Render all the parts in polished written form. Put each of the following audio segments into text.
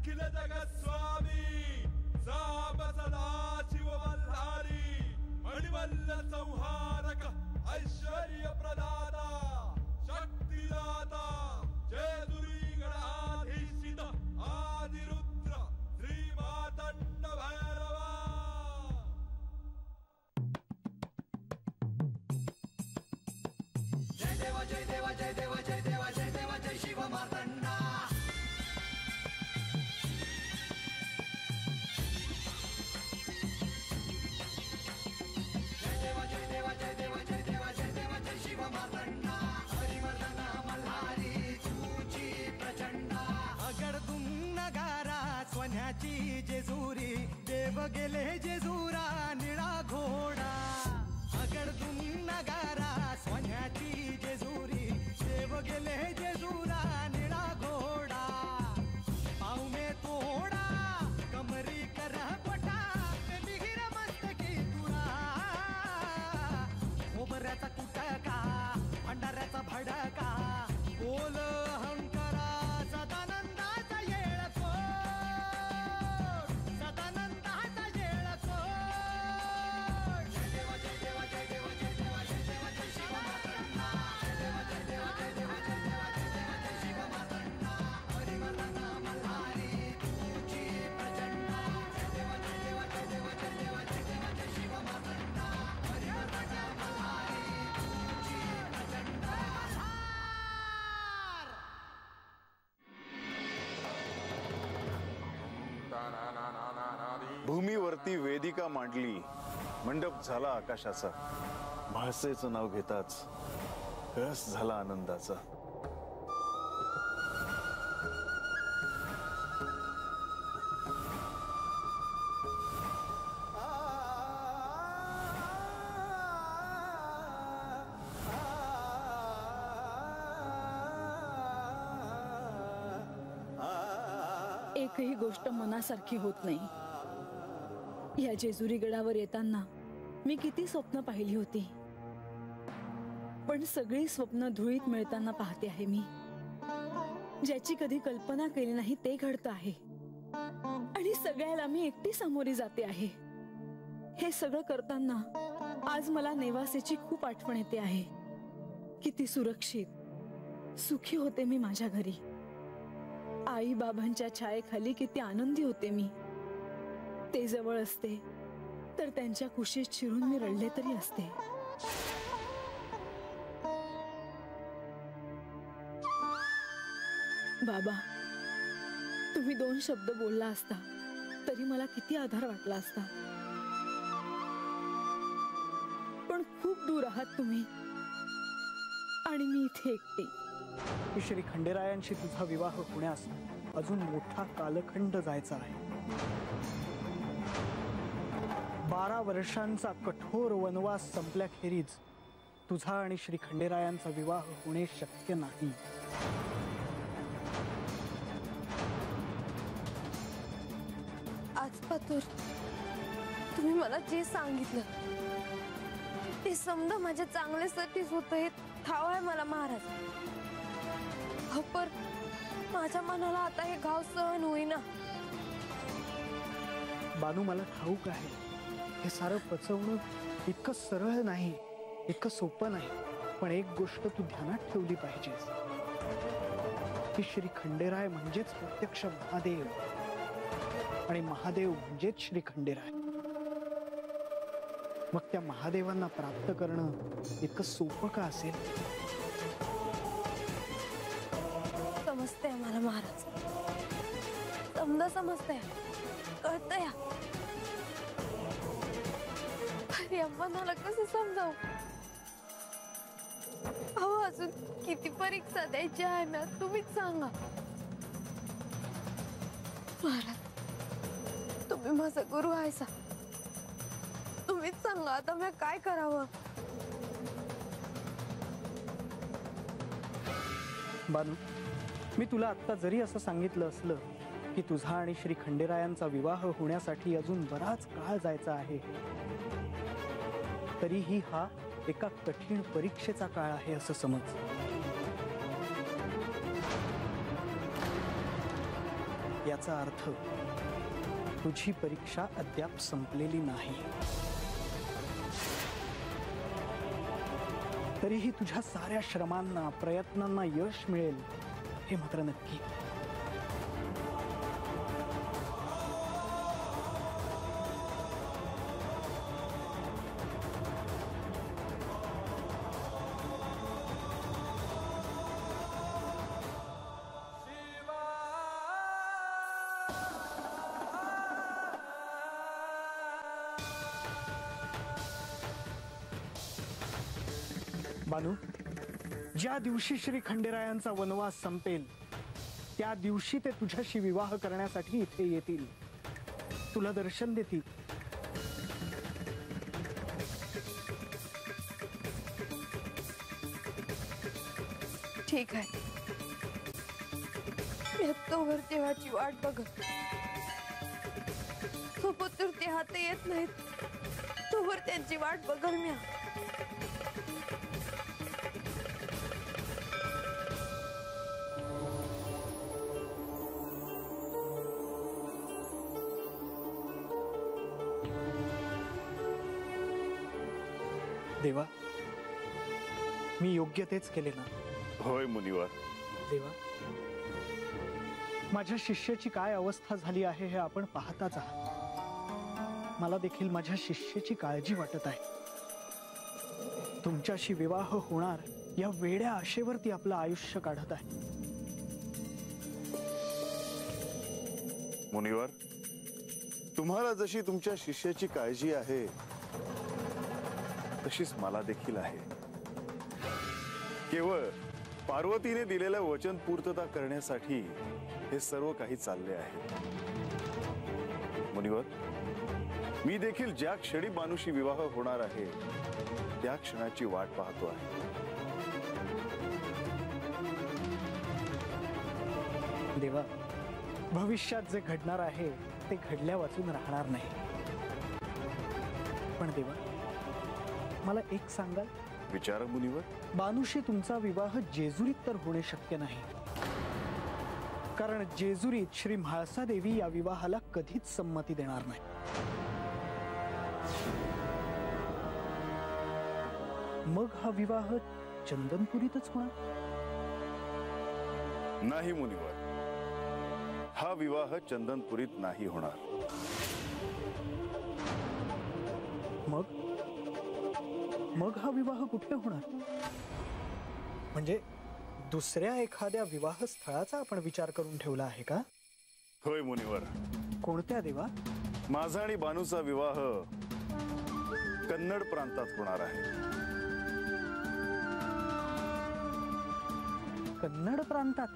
अखिल जगस्वामी साम सदा शिव मल्हारी मणिवल्ल संहारक ऐश्वर्य प्रदाता शक्तिदाता जयदुरी गणाधीशित आदिरुद्र श्री मातंड भैरवा। जय देव जय देव जय देव जय देव जय देव जय शिव मातंडा। जय देव जय देव जय देव जय देव जय देव जय शिव मातंडा। हरिवर्धन मल्हारी तुझी प्रचंडा। अगडतून नगारा सोन्याची जेजुरी देव गेले जेजुरा निळा घोडा। अगडतून नगारा सोन्याची जेजुरी देव गेले जेजुरा निळा घोडा। पाव में तोडा कमरी कर पटा मिहिर मस्तकी तुरा। खोबऱ्याचा कुटका भंडाऱ्याचा भडका बोल अहंकारा सदानंदाचा येळकोट सदानंदाचा येळकोट। जय देव जय देव जय देव जय देव जय देव जय शिव मातंडा। जय देव जय देव जय देव जय देव जय देव जय शिव मातंडा। हरिवर्धन मल्हारी तुझी प्रचंडा। जय देव जय देव जय देव जय देव जय देव जय शिव मातंडा। हरिवर्धन मल्हारी तुझी प्रचंडा। भूमीवरती वेदिका मांडली मंडप झाला आकाशाचा। म्हाळसेचं नाव घेताच कळस झाला आनंदाचा। एकही गोष्ट मनासारखी होत नाही। या जेजुरी गडावर येताना मी किती स्वप्न पाहिली होती, पण सगळी स्वप्न धुळीत मिळताना पाहते आहे मी। ज्याची कधी कल्पना केली नाही ते घडतं आहे आणि सगळ्याला मी एकटी सामोरी जाते आहे। हे सगळं करताना आज मला नेवासेची खूप आठवण येते आहे। किती सुरक्षित सुखी होते मी माझ्या घरी। आई बाबांच्या छायेखाली किती आनंदी होते मी। ते जवळ असते तर त्यांच्या कुशीत शिरून मी रडले तरी असते। बाबा, तुम्ही 2 शब्द बोलला असता तरी मला किती आधार वाटला असता, पण खूप दूर आहात तुम्ही आणि मी इथे एकटी। श्री खंडेरायांशी तुझा विवाह होण्यास अजून मोठा कालखंड जायचा आहे। 12 वर्षांचा कठोर वनवास संपल्याखेरीज तुझा आणि श्री खंडेरायांचा विवाह होणे शक्य नाही। आज पातूर तुम्ही मला जे सांगितलं ते समजा माझ्या चांगल्यासाठीच होतं हे ठाव आहे मला महाराज। पर माझ्या मनाला आता हे घाव सहन होईना। बानू, मला ठाऊक आहे हे सारं पचवणं इतकं सरळ नाही, इतकं सोपं नाही, पण एक गोष्ट तू ध्यानात ठेवली पाहिजेस की श्री खंडेराय म्हणजेच प्रत्यक्ष महादेव आणि महादेव म्हणजेच श्री खंडेराय। मग त्या महादेवांना प्राप्त करणं इतकं सोपं का असेल? समजते मला महाराज, समजा समजते, कळतंय। या मनाला कसं समजावू? अहो अजून किती परीक्षा द्यायची आहे ना, तुम्हीच सांगा। महाराज तुम्ही माझा गुरु आहेसा, तुम्हीच सांगा आता मी काय करावं? बानू, मी तुला आता जरी असं सांगितलं असलं की तुझा आणि श्री खंडेरायांचा विवाह होण्यासाठी अजून बराच काळ जायचा आहे, तरीही हा एका कठीण परीक्षेचा काळ आहे असं समज। याचा अर्थ तुझी परीक्षा अद्याप संपलेली नाही. तरीही तुझ्या साऱ्या श्रमांना प्रयत्नांना यश मिळेल हे मात्र नक्की. बानू, ज्या दिवशी श्री खंडेरायांचा वनवास संपेल त्या दिवशी ते तुझ्याशी विवाह करण्यासाठी इथे येतील, तुला दर्शन देतील. ठीक आहे, मी तोवर तेव्हाची वाट बघत. सोबत ते हात येत नाहीत तोवर त्यांची वाट बघल मी. देवा, मी योग्य तेच केले ना? होय मुनिवर. देवा, माझ्या शिष्याची काय अवस्था झाली आहे हे आपण पाहताच आहात. मला देखील माझ्या शिष्याची काळजी वाटत आहे. तुमच्याशी विवाह होणार या वेड्या आशेवरती आपलं आयुष्य काढत आहे. मुनिवर, तुम्हाला जशी तुमच्या शिष्याची काळजी आहे तशीच मला देखील आहे. केवळ पार्वतीने दिलेल्या वचन पूर्तता करण्यासाठी हे सर्व काही चालले आहे. मुनिवर, मी देखील ज्या क्षणी बानूशी विवाह होणार आहे त्या क्षणाची वाट पाहतो आहे. देवा, भविष्यात जे घडणार आहे ते घडल्या वाचून राहणार नाही. पण देवा, मला एक सांगाल? विचारा मुनिवर. बानूशी तुमचा विवाह जेजुरीत तर होणे शक्य नाही, कारण जेजुरीत श्री म्हाळसा देवी या विवाहाला कधीच संमती देणार नाही. मग हा विवाह चंदनपुरीतच होणार? नाही मुनिवर, हा विवाह चंदनपुरीत नाही होणार. मग हा विवाह कुठे होणार? म्हणजे दुसऱ्या एखाद्या विवाह स्थळाचा आपण विचार करून ठेवला आहे का? होय मुनिवर. कोणत्या देवा? माझा आणि बानूचा विवाह कन्नड प्रांतात होणार आहे. कन्नड प्रांतात?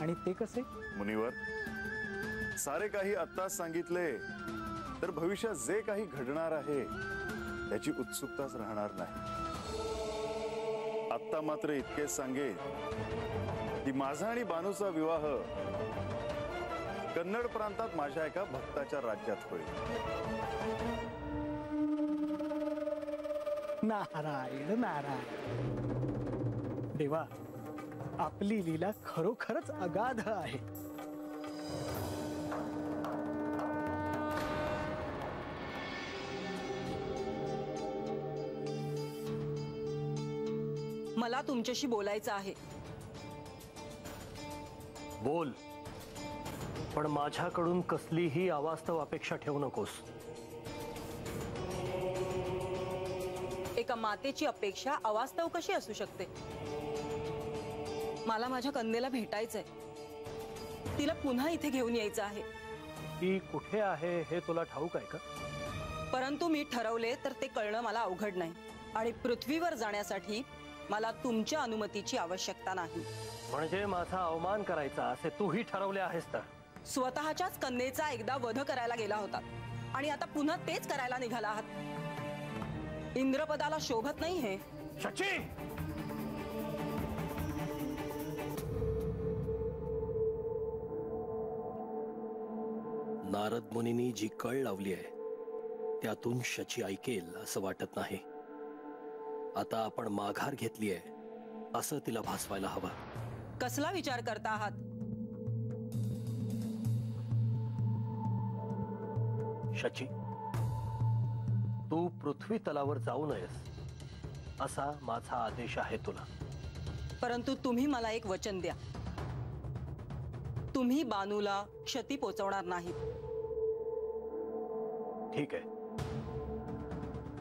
आणि ते कसे? मुनिवर, सारे काही आत्ताच सांगितले तर भविष्यात जे काही घडणार आहे त्याची उत्सुकताच राहणार नाही. आत्ता मात्र इतकेच सांगेन की माझा आणि बानूचा विवाह कन्नड प्रांतात माझ्या एका भक्ताच्या राज्यात होईल. नारायण नारायण. देवा, आपली लीला खरोखरच अगाध आहे. मला तुमच्याशी बोलायचं आहे. बोल, पण माझ्याकडून कसलीही अवास्तव अपेक्षा ठेवू नकोस. एका मातेची अपेक्षा अवास्तव कशी असू शकते? मला माझ्या कन्येला भेटायचंय. तिला पुन्हा इथे घेऊन यायचं आहे. ती कुठे आहे हे तुला ठाऊक आहे का? परंतु मी ठरवले तर ते कळणं मला अवघड नाही. आणि पृथ्वीवर जाण्यासाठी मला तुमच्या अनुमतीची आवश्यकता नाही. म्हणजे माझा अवमान करायचा असे तूही ठरवले आहेस तर? स्वतःच्याच कन्येचा एकदा वध करायला गेला होता आणि आता पुन्हा तेच करायला निघाला आहात. इंद्रपदाला शोभत नाही हे. शची! नारद मुनींनी जी कळ लावली आहे त्यातून शची ऐकेल असं वाटत नाही. आता आपण माघार घेतली आहे असं तिला भासवायला हवं. कसला विचार करता आहात? शची, तू पृथ्वी तलावर जाऊ नयेस असा माझा आदेश आहे तुला. परंतु तुम्ही मला एक वचन द्या. तुम्ही बानूला क्षती पोचवणार नाहीत. ठीक आहे,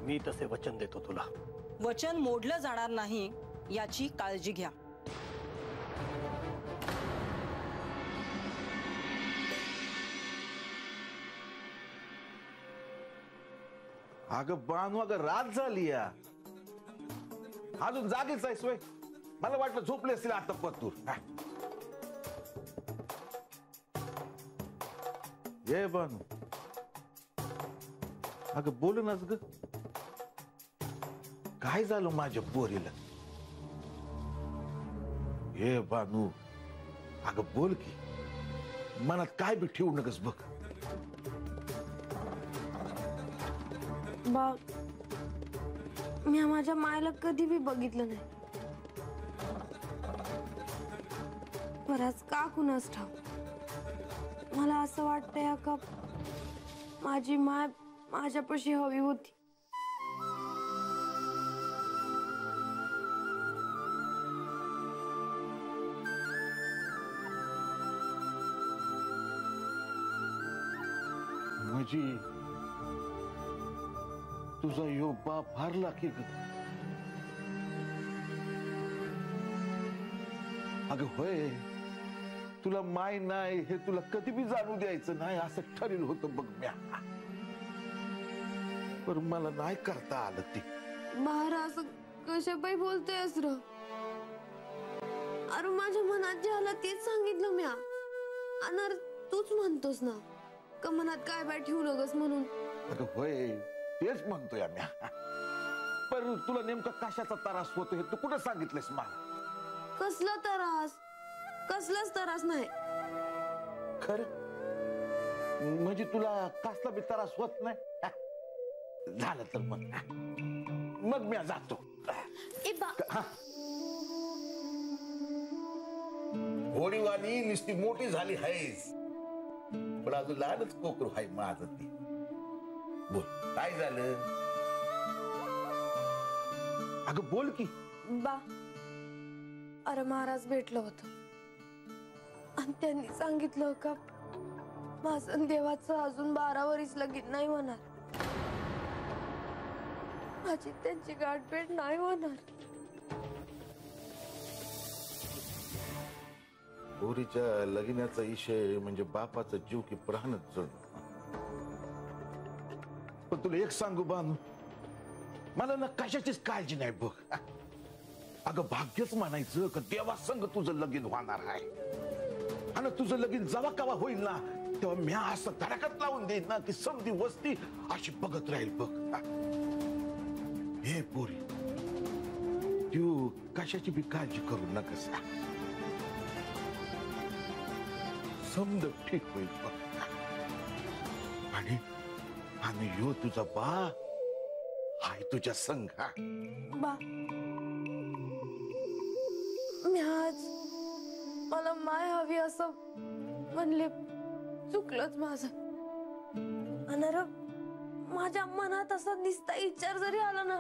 मी तसे वचन देतो तुला. वचन मोडलं जाणार नाही याची काळजी घ्या. अगं बानू, अगं रात झाली या, अजून जागीच आहेस वय? मला वाटलं झोपले असतील आता पत्तूर. ये बानू, अगं बोल नाच ग, काय झालं माझ्या पोरीला? ये बानू, अगं बोल की, मनात काय बी ठेवू नकस बघ. बा, मी माझ्या मायला कधी बी बघितलं नाही. बराच का कुणास ठाव, मला असं वाटतंय का माझी माय माझ्यापाशी हवी होती. म्हणजे तुझा यो बाप हारला की ग? अगं होय, तुला माय नाही हे तुला कधी बी जाणू द्यायचं नाही असं ठरलं होतं बघ म्या. पण मला नाही करता आलं ते. बाहेर असं कशापाई बोलतोयस र? अरे माझ्या मनात जे आलं तेच सांगितलं म्या. आणि तूच म्हणतोस ना का मनात काय बाय ठेवू नगस म्हणून. अगं होय, तेच म्हणतोय म्या. पण तुला नेमका कशाचा त्रास होतो हे तू कुठं सांगितलंस मला? कसला त्रास? कसलाच त्रास नाही. खरं म्हणजे तुला कसला बी त्रास होत नाही? झालं तर मग मी जातो. होडीवाणी नुसती मोठी झाली आहेस, पण अजून लहानच कोकरू आहे माझं. ती बोल, काय झालं? अगं बोल की. बा, अरे महाराज भेटलं होतं आणि त्यांनी सांगितलं का माझं देवाचं अजून 12 वर्ष लगीन नाही होणार. माझी त्यांची गाठभेट नाही होणार. पोरीच्या लगीनाचा विषय म्हणजे बापाचा जीव की प्राणच जण. पण तुला एक सांगू बानू, मला ना कशाचीच काळजी नाही बघ. अगं भाग्यच म्हणायचं का देवा संग तुझं लगीन होणार आहे. आणि तुझं लगीन जेव्हा केव्हा होईल ना तेव्हा मी असं धडकत लावून देईन ना की समधी वस्ती अशी बघत राहील बघ. हे पोरी, तू कशाची बी काळजी करू नकस. समज ठीक होईल बघ. आणि यो तुझा बा हाय तुझ्या संग. बा, मी आज मला माय हवी असं म्हणले, चुकलंच माझं. आणि माझ्या मनात असा निस्ता विचार जरी आला ना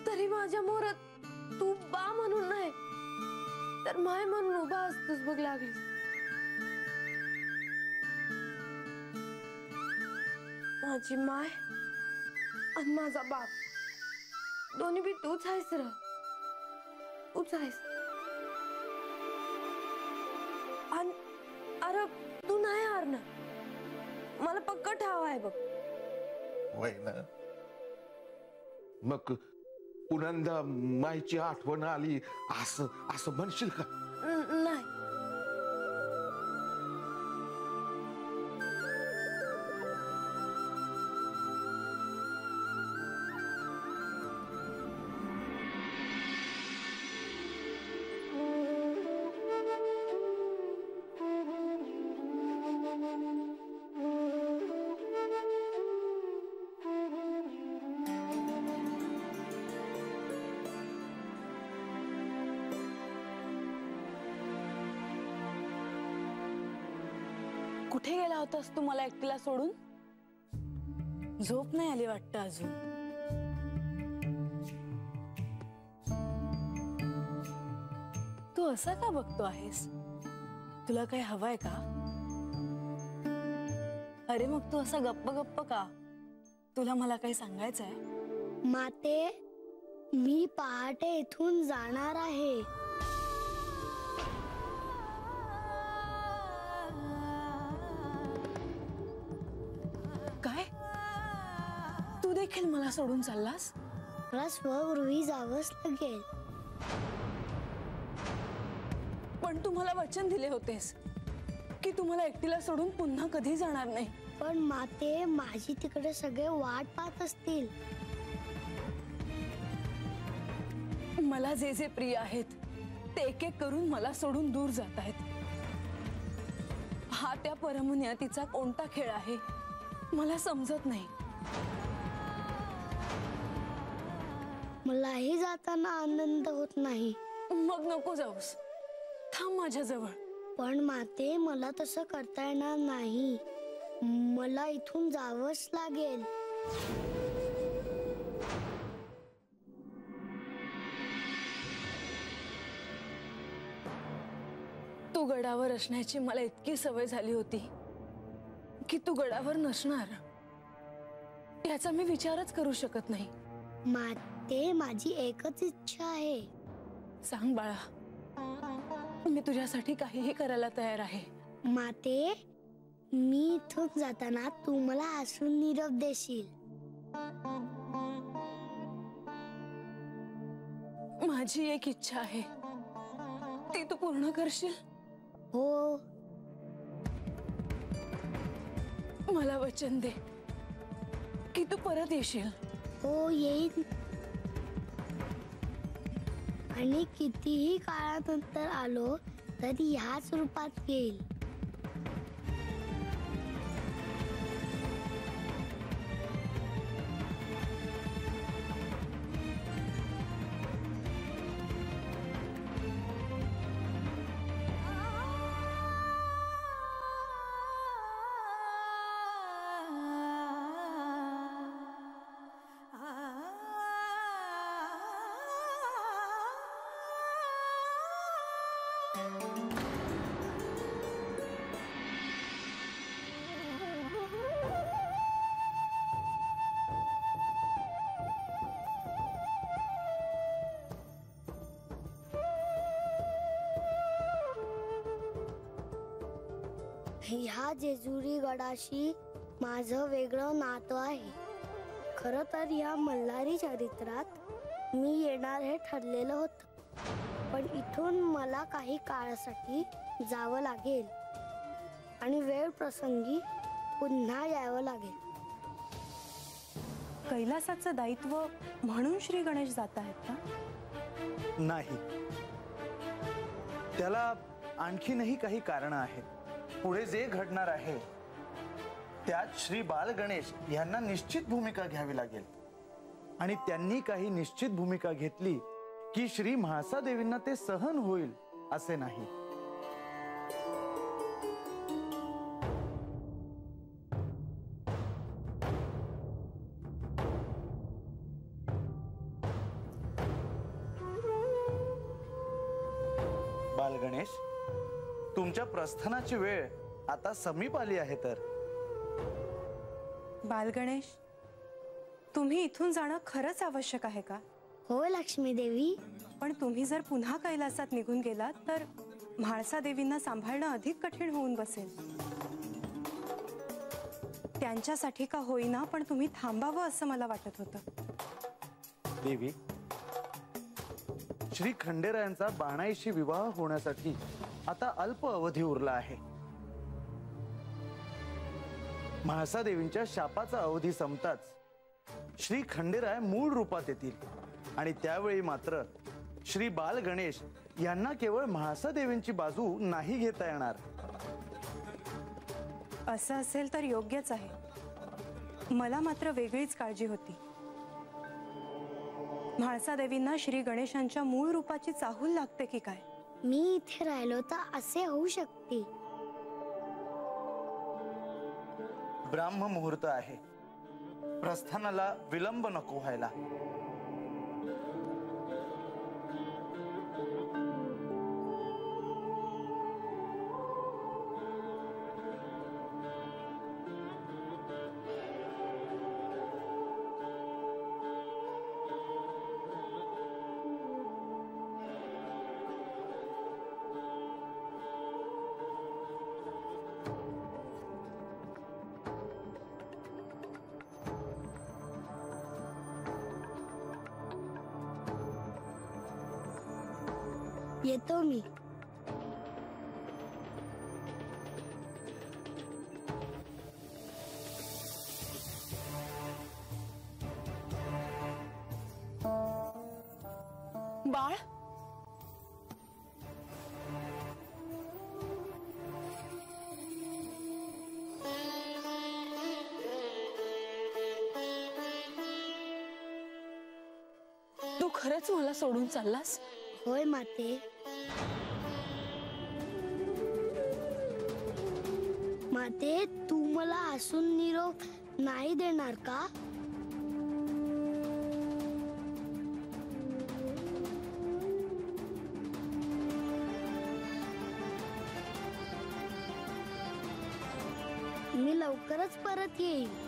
तरी माझ्या मोरात तू बा म्हणून नाही तर माय म्हणून उभा असतोस बघ लागली. माझी माय आणि माझा बाप दोन्ही बी तूच आहेस र. तूच आहेस. आणि अरे तू नाही हारणार, मला पक्का ठाव आहे बघ. होय ना? मग पुन्हा मायची आठवण आली असं असं म्हणशील का? नाही. कुठे गेला होतास तू मला एकटीला सोडून? झोप नाही आली वाटतं अजून. तू असा का बघतो आहेस? तुला काही हवंय का? अरे मग तू असा गप्प गप्प का? तुला मला काही सांगायचंय? माते, मी पहाटे इथून जाणार आहे. काय? तू देखील मला सोडून चाललास? मला स्वगृही जावंच लागेल. पण तू मला वचन दिले होतेस की तू मला एकटीला सोडून पुन्हा कधी जाणार नाही. पण माते, माझी तिकडे सगळे वाट पाहत असतील. मला जे जे प्रिय आहेत ते एक एक करून मला सोडून दूर जात आहेत. हा त्या परमनियतीचा कोणता खेळ आहे मला समजत नाही. मलाही जाताना आनंद होत नाही. मग नको जाऊस, थांब माझ्याजवळ. पण माते, मला तसं करता येणार नाही. मला इथून जावंच लागेल. तू गडावर असण्याची मला इतकी सवय झाली होती की तू गडावर नसणार याचा मी विचारच करू शकत नाही. माते, माझी एकच इच्छा आहे. सांग बाळा, मी तुझ्यासाठी काहीही करायला तयार आहे. माते, मी इथून जाताना तू मला हसून निरोप देशील. माझी एक इच्छा आहे, ती तू पूर्ण करशील? हो. मला वचन दे की तू परत येशील. हो, येईन. आणि कितीही काळानंतर आलो तरी ह्याच रूपात येईल. ह्या जेजुरी गडाशी माझं वेगळं नातं आहे. खरं तर या मल्हारी चरित्रात मी येणार हे ठरलेलं होतं. पण इथून मला काही काळासाठी जावं लागेल आणि वेळ प्रसंगी पुन्हा यावं लागेल. कैलासाचं दायित्व म्हणून श्री गणेश जात आहेत का? नाही, त्याला आणखीनही काही कारण आहेत. पुढे जे घडणार आहे त्यात श्री बाल गणेश यांना निश्चित भूमिका घ्यावी लागेल. आणि त्यांनी काही निश्चित भूमिका घेतली की श्री म्हाळसा देवींना ते सहन होईल असे नाही. बाल गणेश, तुमच्या प्रस्थानाची वेळ आता समीप आली आहे. तर बालगणेश, तुम्ही इथून जाणं खरंच आवश्यक आहे का? हो लक्ष्मी देवी. पण तुम्ही जर पुन्हा कैलासात निघून गेलात तर म्हाळसा देवींना सांभाळणं अधिक कठीण होऊन बसेल. त्यांच्यासाठी का होईना पण तुम्ही थांबावं असं मला वाटत होतं. देवी, श्री खंडेरायांचा बाणाईशी विवाह होण्यासाठी आता अल्प अवधी उरला आहे. म्हाळसा देवींच्या शापाचा अवधी संपताच श्री खंडेराय मूळ रूपात येतील आणि त्यावेळी मात्र श्री बाल गणेश यांना केवळ म्हाळसा देवींची बाजू नाही घेता येणार. असं असेल तर योग्यच आहे. मला मात्र वेगळीच काळजी होती. म्हाळसा देवींना श्री गणेशांच्या मूळ रूपाची चाहूल लागते की काय? मी इथे राहिलो तर असे होऊ शकते. ब्राह्म मुहूर्त आहे. प्रस्थानाला विलंब नको व्हायला. येतो मी. बाळ, तू खरंच मला सोडून चाललास? होय माते. माते, तू मला हसून निरोप नाही देणार का? मी लवकरच परत येईल.